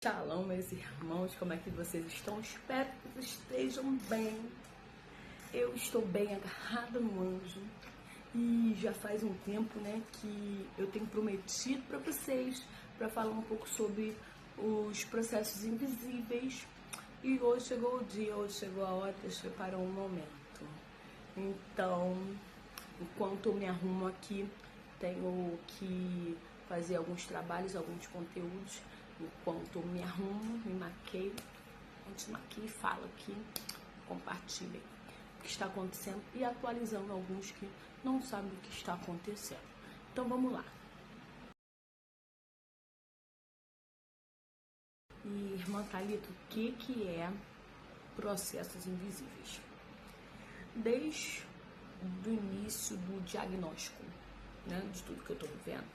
Shalom, meus irmãos, como é que vocês estão? Espero que vocês estejam bem. Eu estou bem agarrada no anjo e já faz um tempo, que eu tenho prometido para vocês para falar um pouco sobre os processos invisíveis. E hoje chegou o dia, hoje chegou a hora, Deus preparou um momento. Então, enquanto eu me arrumo aqui, tenho que fazer alguns trabalhos, alguns conteúdos. Enquanto me arrumo, me maqueio, antes maqueio, falo aqui, compartilhem o que está acontecendo e atualizando alguns que não sabem o que está acontecendo. Então vamos lá. E, irmã Thalita, o que é processos invisíveis? Desde o início do diagnóstico, de tudo que eu estou vivendo,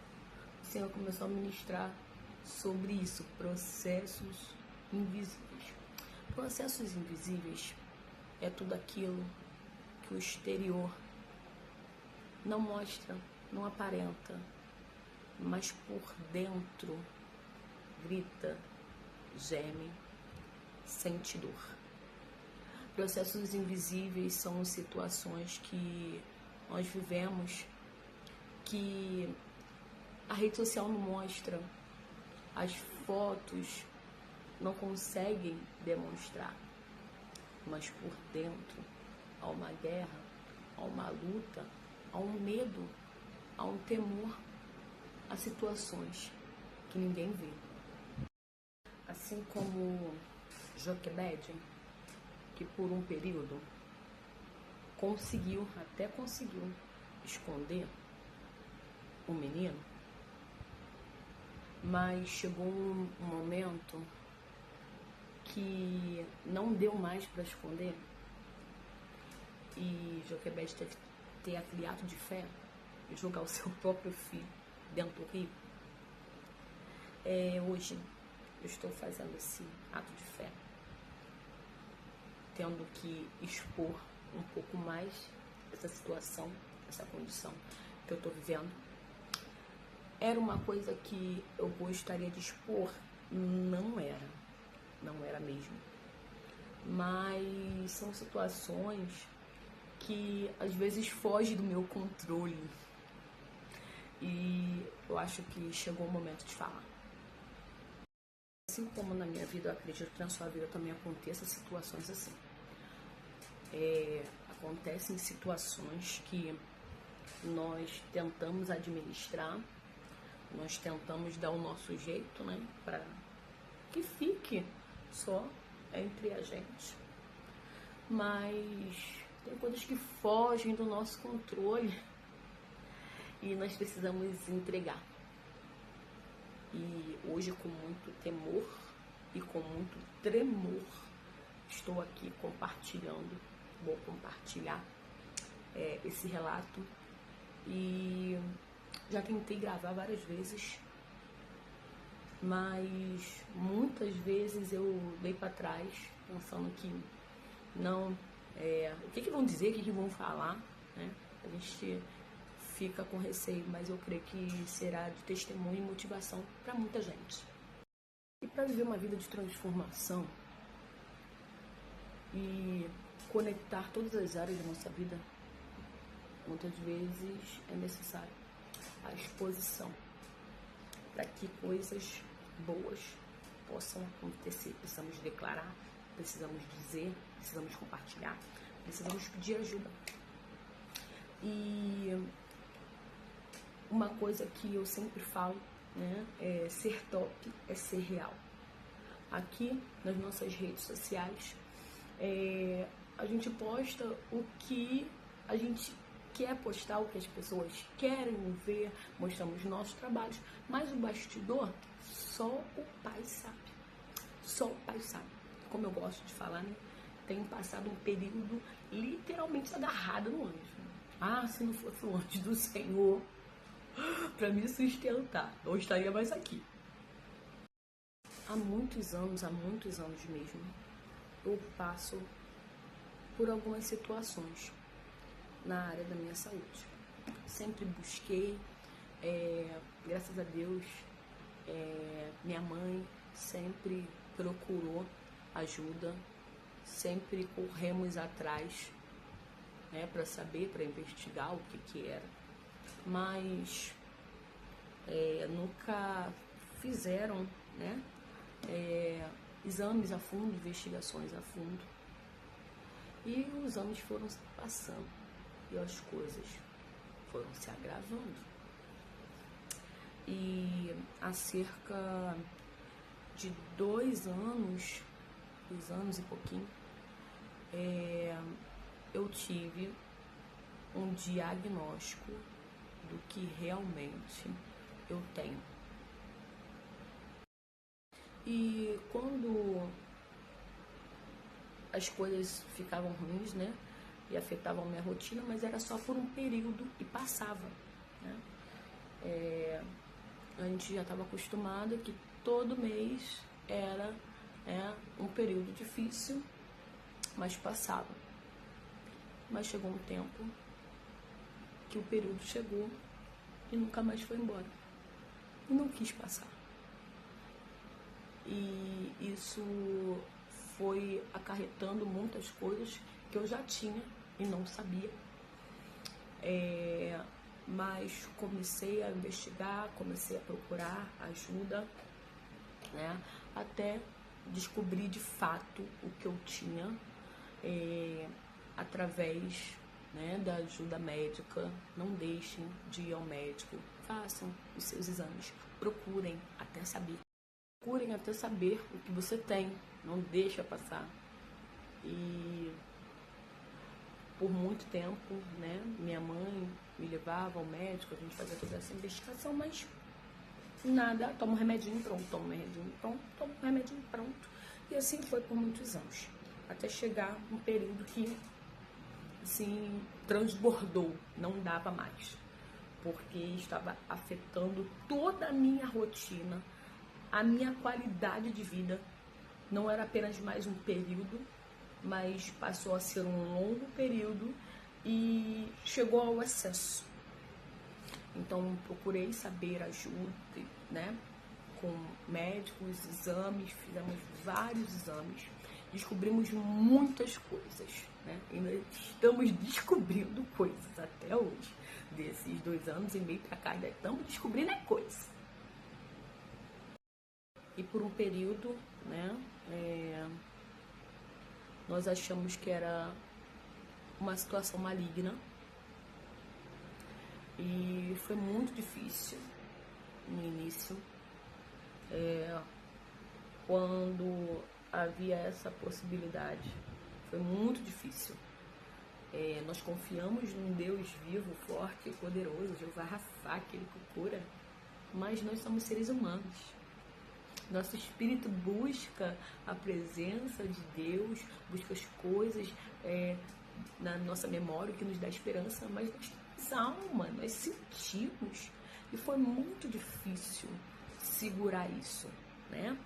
o Senhor começou a ministrar sobre isso, processos invisíveis. Processos invisíveis é tudo aquilo que o exterior não mostra, não aparenta, mas por dentro grita, geme, sente dor. Processos invisíveis são situações que nós vivemos que a rede social não mostra, as fotos não conseguem demonstrar, mas por dentro há uma guerra, há uma luta, há um medo, há um temor, há situações que ninguém vê. Assim como Joquebede, que por um período conseguiu esconder o menino, mas chegou um momento que não deu mais para esconder e Joquebede teve que ter aquele ato de fé e jogar o seu próprio filho dentro do rio. Hoje eu estou fazendo esse ato de fé, tendo que expor um pouco mais essa situação, essa condição que eu estou vivendo. Era uma coisa que eu gostaria de expor? Não era mesmo. Mas são situações que às vezes fogem do meu controle. E eu acho que chegou o momento de falar. Assim como na minha vida, eu acredito que na sua vida também aconteça situações assim. Acontecem situações que nós tentamos administrar, nós tentamos dar o nosso jeito, para que fique só entre a gente. Mas tem coisas que fogem do nosso controle e nós precisamos entregar. E hoje, com muito temor e com muito tremor, estou aqui compartilhando, vou compartilhar esse relato. E já tentei gravar várias vezes, mas muitas vezes eu dei para trás, pensando que não, o que vão dizer, o que vão falar, A gente fica com receio, mas eu creio que será de testemunho e motivação para muita gente. E para viver uma vida de transformação e conectar todas as áreas da nossa vida, muitas vezes é necessário a exposição para que coisas boas possam acontecer. Precisamos declarar, precisamos dizer, precisamos compartilhar, precisamos pedir ajuda. E uma coisa que eu sempre falo, é ser top, é ser real. Aqui nas nossas redes sociais, a gente posta o que a gente quer postar, o que as pessoas querem ver, mostramos nossos trabalhos, mas o bastidor, só o Pai sabe. Só o Pai sabe. Como eu gosto de falar, tenho passado um período literalmente agarrada no anjo. Se não fosse o anjo do Senhor para me sustentar, eu estaria mais aqui. Há muitos anos mesmo, eu passo por algumas situações na área da minha saúde. Sempre busquei, graças a Deus, minha mãe sempre procurou ajuda, sempre corremos atrás, né, para saber, para investigar o que era, mas nunca fizeram, né, exames a fundo, investigações a fundo. E os anos foram se passando e as coisas foram se agravando. E há cerca de 2 anos, 2 anos e pouquinho, eu tive um diagnóstico do que realmente eu tenho. E quando as coisas ficavam ruins, né, e afetavam a minha rotina, mas era só por um período e passava, né? A gente já estava acostumado que todo mês era um período difícil, mas passava. Mas chegou um tempo que o período chegou e nunca mais foi embora. E não quis passar. E isso foi acarretando muitas coisas que eu já tinha e não sabia. Mas comecei a investigar, comecei a procurar ajuda, né, até descobrir de fato o que eu tinha através, né, da ajuda médica. Não deixem de ir ao médico, façam os seus exames, procurem até saber. Procurem até saber o que você tem, não deixa passar. E por muito tempo, né, minha mãe me levava ao médico, a gente fazia toda essa investigação, mas nada, toma um remedinho pronto, toma um remedinho pronto, toma um remedinho pronto. E assim foi por muitos anos, até chegar um período que, assim, transbordou, não dava mais, porque estava afetando toda a minha rotina, a minha qualidade de vida. Não era apenas mais um período, mas passou a ser um longo período e chegou ao excesso. Então procurei saber ajuda, né, com médicos, exames, fizemos vários exames, descobrimos muitas coisas, né? Ainda estamos descobrindo coisas até hoje, desses 2 anos e meio para cá, ainda estamos descobrindo coisas. E por um período, né, nós achamos que era uma situação maligna e foi muito difícil no início, quando havia essa possibilidade, foi muito difícil. Nós confiamos num Deus vivo, forte e poderoso, Jeová Rafá, aquele que cura, mas nós somos seres humanos. Nosso espírito busca a presença de Deus, busca as coisas na nossa memória, o que nos dá esperança, mas nós temos alma, nós sentimos. E foi muito difícil segurar isso, né?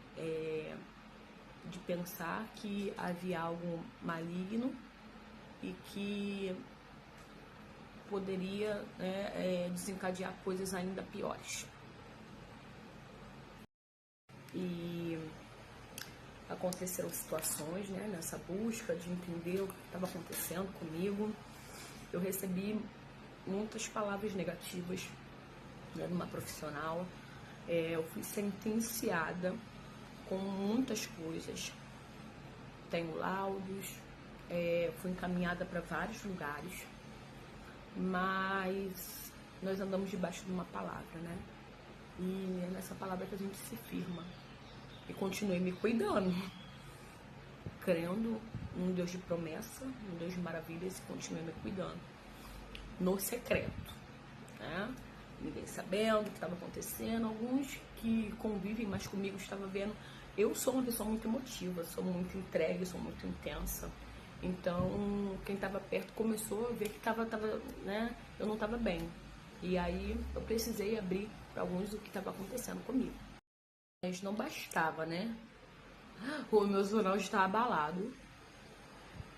De pensar que havia algo maligno e que poderia, né, desencadear coisas ainda piores. E aconteceram situações, né, nessa busca de entender o que estava acontecendo comigo. Eu recebi muitas palavras negativas, né, de uma profissional. Eu fui sentenciada com muitas coisas. Tenho laudos, fui encaminhada para vários lugares, mas nós andamos debaixo de uma palavra, né? E é nessa palavra que a gente se firma. E continuei me cuidando, crendo num Deus de promessa, num Deus de maravilhas, e continuei me cuidando no secreto, né? Ninguém sabendo o que estava acontecendo. Alguns que convivem mais comigo estavam vendo. Eu sou uma pessoa muito emotiva, sou muito entregue, sou muito intensa. Então, quem estava perto começou a ver que né, eu não estava bem. E aí eu precisei abrir para alguns o que estava acontecendo comigo. Mas não bastava, né? O meu emocional estava abalado.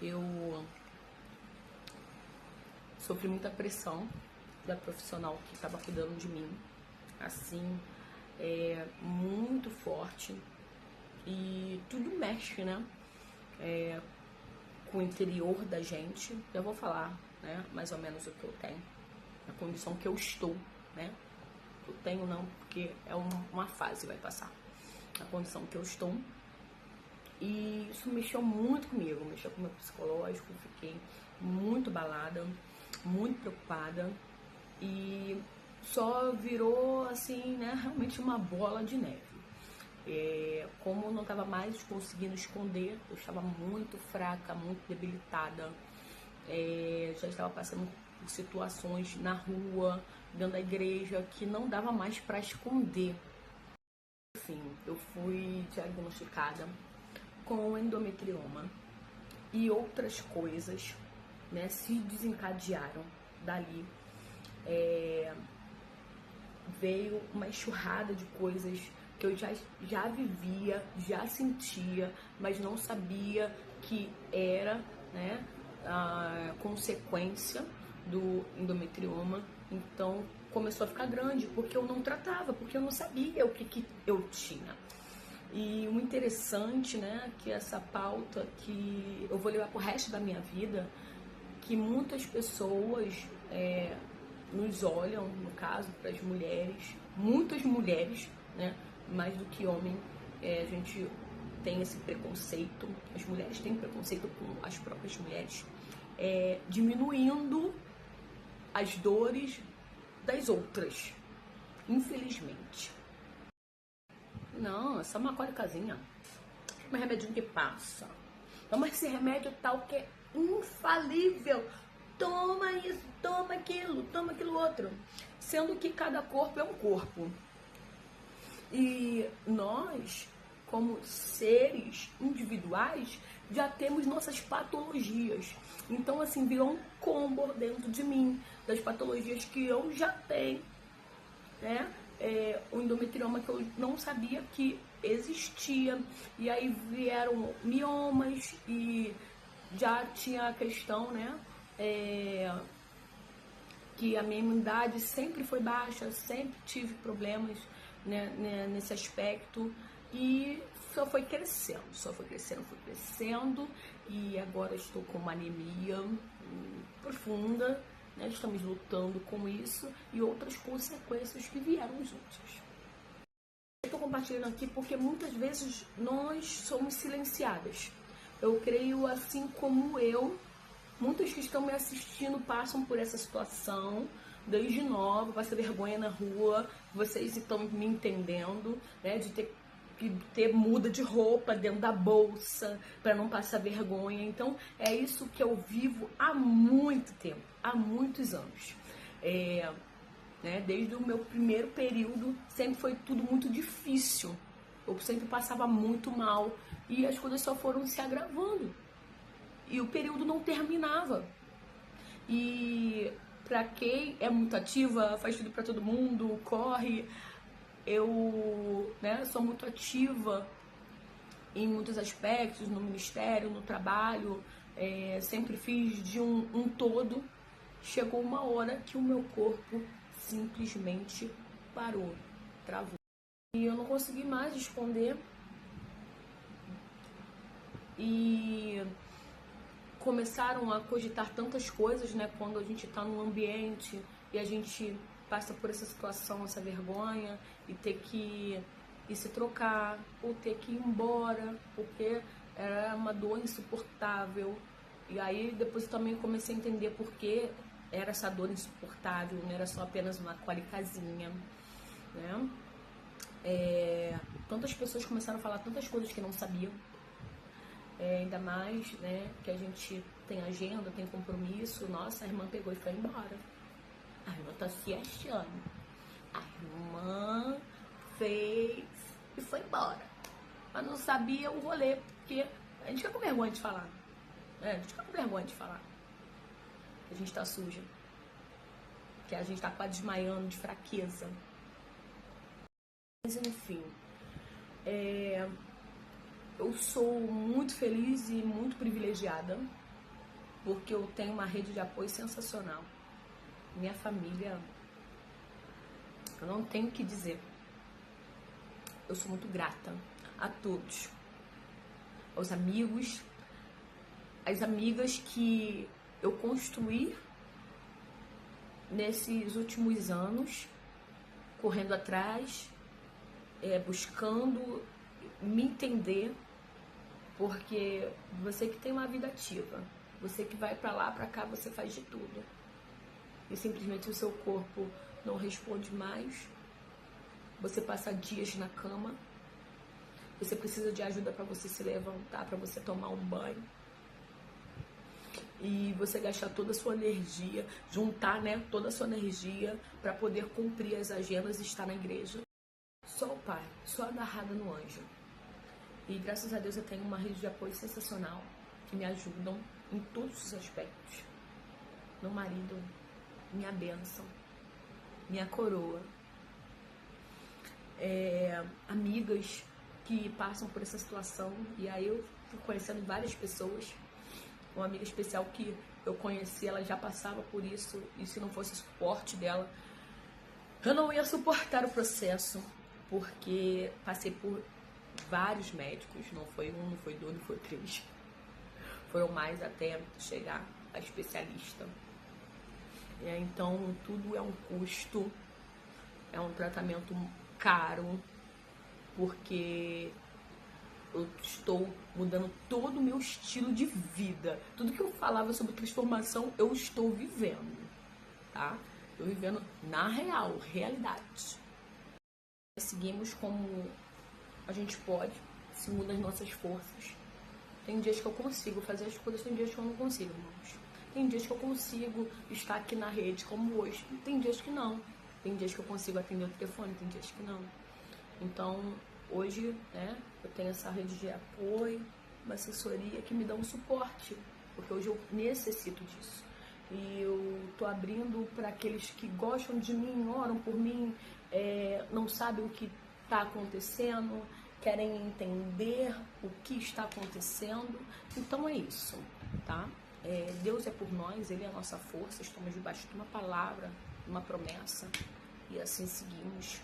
Eu sofri muita pressão da profissional que estava cuidando de mim. Assim, muito forte. e tudo mexe, né? Com o interior da gente. Eu vou falar, né, mais ou menos o que eu tenho, a condição que eu estou, né? Eu tenho não, porque é uma fase, vai passar. A condição que eu estou. E isso mexeu muito comigo, mexeu com o meu psicológico, fiquei muito abalada, muito preocupada. E só virou, assim, né, realmente uma bola de neve. Como eu não estava mais conseguindo esconder, eu estava muito fraca, muito debilitada. Já estava passando por situações na rua, dentro da igreja, que não dava mais para esconder. Enfim, eu fui diagnosticada com endometrioma e outras coisas, né, se desencadearam dali. Veio uma enxurrada de coisas que eu já vivia, já sentia, mas não sabia que era, né, a consequência do endometrioma. Então começou a ficar grande, porque eu não tratava, porque eu não sabia o que eu tinha. E o interessante, né, que essa pauta que eu vou levar pro resto da minha vida, que muitas pessoas nos olham, no caso, para as mulheres, muitas mulheres, né, mais do que homem, a gente tem esse preconceito, as mulheres têm preconceito com as próprias mulheres, diminuindo as dores das outras, infelizmente. Não, essa é uma cólicazinha, um remedinho que passa. Toma esse remédio tal que é infalível. Toma isso, toma aquilo outro. Sendo que cada corpo é um corpo. E nós, como seres individuais, já temos nossas patologias. Então, assim, virou um combo dentro de mim, das patologias que eu já tenho, né? O endometrioma que eu não sabia que existia. E aí vieram miomas e já tinha a questão, né? Que a minha imunidade sempre foi baixa, sempre tive problemas, né, nesse aspecto, e só foi crescendo, e agora estou com uma anemia profunda, né, estamos lutando com isso e outras consequências que vieram juntas. Estou compartilhando aqui porque muitas vezes nós somos silenciadas. Eu creio, assim como eu, muitos que estão me assistindo passam por essa situação desde nova, passa vergonha na rua, vocês estão me entendendo, né, de ter que ter muda de roupa dentro da bolsa para não passar vergonha. Então é isso que eu vivo há muito tempo, há muitos anos. Né, desde o meu primeiro período sempre foi tudo muito difícil, eu sempre passava muito mal e as coisas só foram se agravando. E o período não terminava. E pra quem é muito ativa, faz tudo pra todo mundo, corre, eu, né, sou muito ativa em muitos aspectos, no ministério, no trabalho, sempre fiz de um todo. Chegou uma hora que o meu corpo simplesmente parou, travou. E eu não consegui mais esconder. E começaram a cogitar tantas coisas, né, quando a gente está num ambiente e a gente passa por essa situação, essa vergonha, e ter que ir se trocar, ou ter que ir embora, porque era uma dor insuportável. E aí depois eu também comecei a entender por que era essa dor insuportável, não era só apenas uma colicazinha, né? Tantas pessoas começaram a falar tantas coisas que não sabiam. Ainda mais, né, que a gente tem agenda, tem compromisso. Nossa, a irmã pegou e foi embora. A irmã tá se achando. A irmã fez e foi embora. Mas não sabia o rolê, porque a gente fica com vergonha de falar. A gente fica com vergonha de falar. A gente tá suja. Que a gente tá quase desmaiando de fraqueza. Mas enfim, eu sou muito feliz e muito privilegiada, porque eu tenho uma rede de apoio sensacional. Minha família, eu não tenho o que dizer. Eu sou muito grata a todos. aos amigos, as amigas que eu construí nesses últimos anos, correndo atrás, buscando me entender, porque você que tem uma vida ativa, você que vai pra lá, pra cá, você faz de tudo. E simplesmente o seu corpo não responde mais. Você passa dias na cama. Você precisa de ajuda para você se levantar, para você tomar um banho. E você gastar toda a sua energia, juntar, né, toda a sua energia para poder cumprir as agendas e estar na igreja. Só o Pai, só agarrada no anjo. E graças a Deus eu tenho uma rede de apoio sensacional que me ajudam em todos os aspectos. Meu marido, minha bênção, minha coroa. Amigas que passam por essa situação. E aí eu fui conhecendo várias pessoas. Uma amiga especial que eu conheci, ela já passava por isso. E se não fosse o suporte dela, eu não ia suportar o processo. Porque passei por vários médicos. Não foi um, não foi dois, não foi três. Foram mais até chegar a especialista. Então tudo é um custo. É um tratamento caro. Porque eu estou mudando todo o meu estilo de vida. Tudo que eu falava sobre transformação, eu estou vivendo, tá? Estou vivendo na realidade. Seguimos como a gente pode, segundo as nossas forças. Tem dias que eu consigo fazer as coisas, tem dias que eu não consigo, irmãos. Tem dias que eu consigo estar aqui na rede, como hoje. Tem dias que não. Tem dias que eu consigo atender o telefone, tem dias que não. Então, hoje, né, eu tenho essa rede de apoio, uma assessoria que me dá um suporte, porque hoje eu necessito disso. E eu tô abrindo para aqueles que gostam de mim, oram por mim, não sabem o que está acontecendo, querem entender o que está acontecendo. Então é isso, tá? Deus é por nós, Ele é a nossa força, estamos debaixo de uma palavra, uma promessa, e assim seguimos.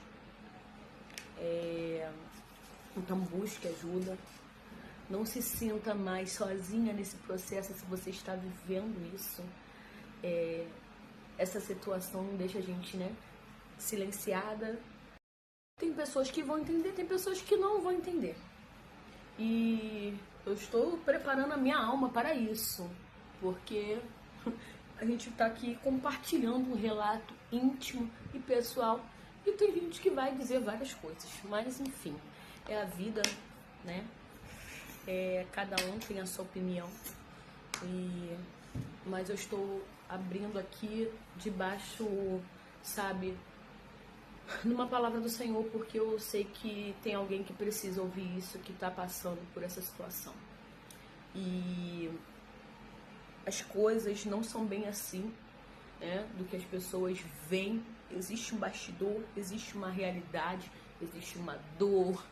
Então busque ajuda, não se sinta mais sozinha nesse processo se você está vivendo isso. Essa situação deixa a gente, né, silenciada. Tem pessoas que vão entender, tem pessoas que não vão entender. E eu estou preparando a minha alma para isso, porque a gente está aqui compartilhando um relato íntimo e pessoal. E tem gente que vai dizer várias coisas, mas enfim, é a vida, né? Cada um tem a sua opinião. Mas eu estou abrindo aqui debaixo, sabe, numa palavra do Senhor, porque eu sei que tem alguém que precisa ouvir isso, que está passando por essa situação. E as coisas não são bem assim, né, do que as pessoas veem. Existe um bastidor, existe uma realidade, existe uma dor,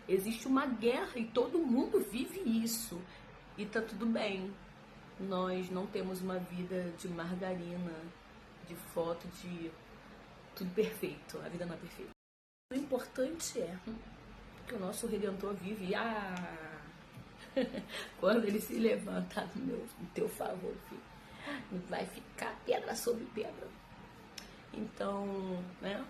existe uma guerra e todo mundo vive isso. E tá tudo bem. Nós não temos uma vida de margarina, de foto, de tudo perfeito. A vida não é perfeita. O importante é que o nosso Redentor vive. Quando ele se levantar no teu favor, filho, não vai ficar pedra sobre pedra. Então, né,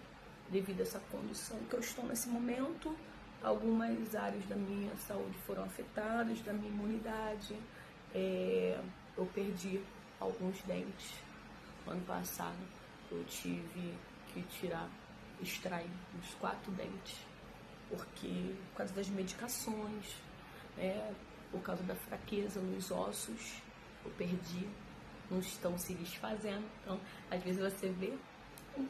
devido a essa condição que eu estou nesse momento, algumas áreas da minha saúde foram afetadas, da minha imunidade. Eu perdi alguns dentes. Ano passado eu tive que extrair uns 4 dentes, porque por causa das medicações, por causa da fraqueza nos ossos, eu perdi, não estão se desfazendo. Então, às vezes você vê,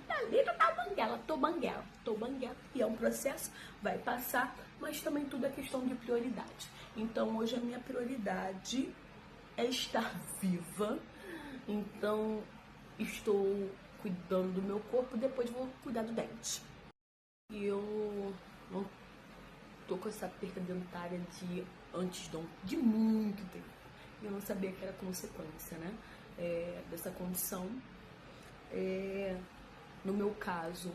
ali tá banguela, tô banguela, e é um processo, vai passar, mas também tudo é questão de prioridade. Então, hoje a minha prioridade é estar viva. Então, estou cuidando do meu corpo, depois vou cuidar do dente. E eu não tô com essa perda dentária de muito tempo. E eu não sabia que era consequência, né, dessa condição. No meu caso,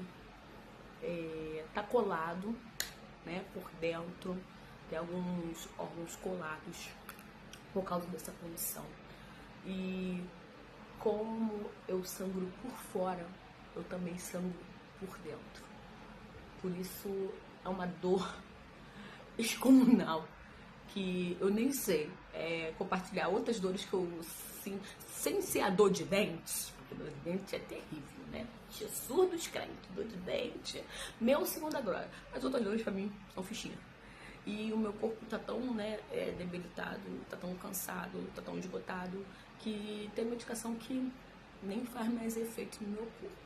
tá colado, né, por dentro. tem alguns órgãos colados por causa dessa condição. E como eu sangro por fora, eu também sangro por dentro. Por isso é uma dor excomunal que eu nem sei compartilhar outras dores que eu sinto, sem ser a dor de dente, porque dor de dente é terrível, né? Jesus dos crentes, dor de dente, meu segunda glória. As outras dores pra mim são fichinha. E o meu corpo tá tão, né, debilitado, tá tão cansado, tá tão esgotado, que tem medicação que nem faz mais efeito no meu corpo.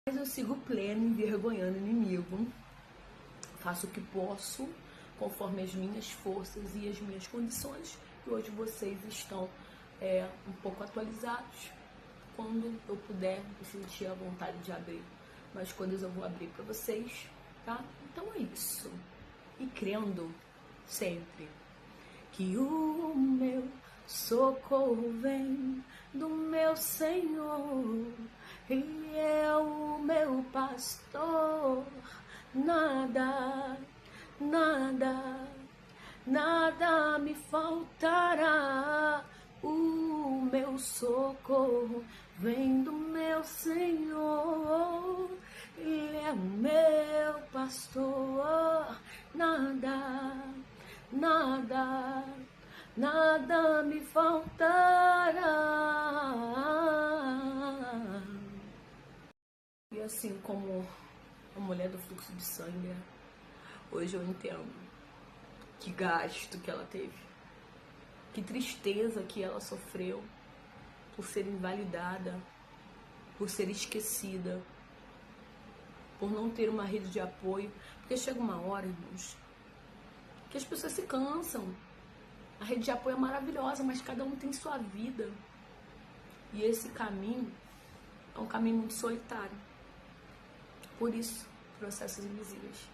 Mas eu sigo pleno, envergonhando o inimigo. Faço o que posso, conforme as minhas forças e as minhas condições. E hoje vocês estão um pouco atualizados. Quando eu puder me sentir à vontade de abrir. Mas coisas eu vou abrir para vocês, tá? Então é isso. E crendo sempre que o meu socorro vem do meu Senhor. Ele é o meu pastor. Nada, nada, nada me faltará. O meu socorro vem do meu Senhor. Ele é o meu pastor. Nada, nada, nada me faltará. E assim como a mulher do fluxo de sangue, hoje eu entendo que gasto que ela teve, que tristeza que ela sofreu por ser invalidada, por ser esquecida, por não ter uma rede de apoio. Porque chega uma hora, irmãos, que as pessoas se cansam. A rede de apoio é maravilhosa, mas cada um tem sua vida. E esse caminho é um caminho muito solitário. Por isso, processos invisíveis.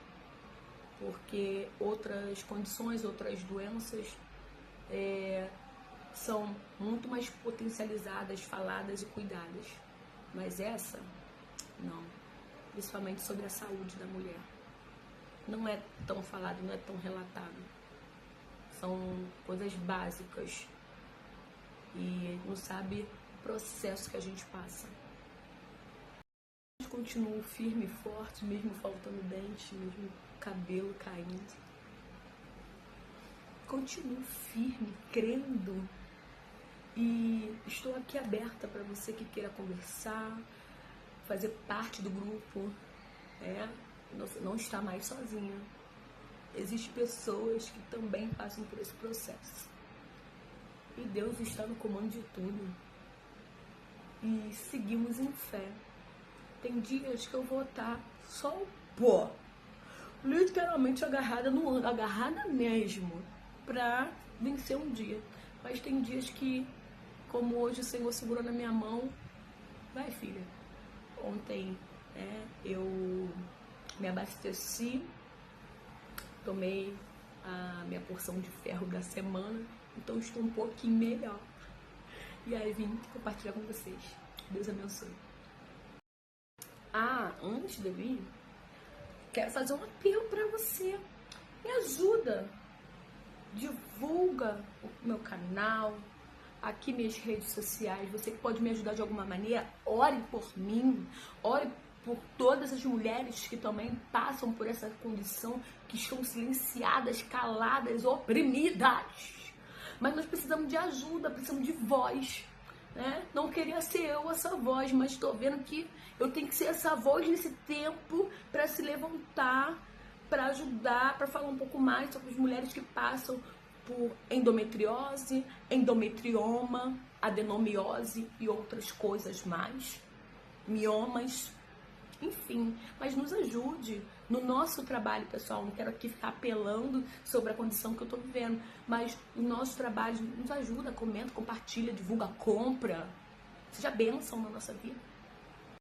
Porque outras condições, outras doenças são muito mais potencializadas, faladas e cuidadas. Mas essa, não. Principalmente sobre a saúde da mulher. Não é tão falado, não é tão relatado. São coisas básicas. E não sabe o processo que a gente passa. Continuo firme e forte, mesmo faltando dente, mesmo cabelo caindo. Continuo firme, crendo. E estou aqui aberta para você que queira conversar, fazer parte do grupo. Não está mais sozinha. Existem pessoas que também passam por esse processo. E Deus está no comando de tudo. E seguimos em fé. Tem dias que eu vou estar só o pó, literalmente agarrada mesmo, pra vencer um dia. Mas tem dias que, como hoje o Senhor segurou na minha mão, vai filha. Ontem eu me abasteci, tomei a minha porção de ferro da semana, então estou um pouquinho melhor. E aí vim compartilhar com vocês. Deus abençoe. Antes de eu ir, quero fazer um apelo para você. Me ajuda. Divulga o meu canal, aqui minhas redes sociais. Você que pode me ajudar de alguma maneira, ore por mim. Ore por todas as mulheres que também passam por essa condição, que estão silenciadas, caladas, oprimidas. Mas nós precisamos de ajuda, precisamos de voz. Não queria ser eu essa voz, mas estou vendo que eu tenho que ser essa voz nesse tempo para se levantar, para ajudar, para falar um pouco mais sobre as mulheres que passam por endometriose, endometrioma, adenomiose e outras coisas mais, miomas, enfim. Mas nos ajude no nosso trabalho, pessoal. Não quero aqui ficar apelando sobre a condição que eu tô vivendo, mas o nosso trabalho nos ajuda, comenta, compartilha, divulga, compra. Seja bênção na nossa vida.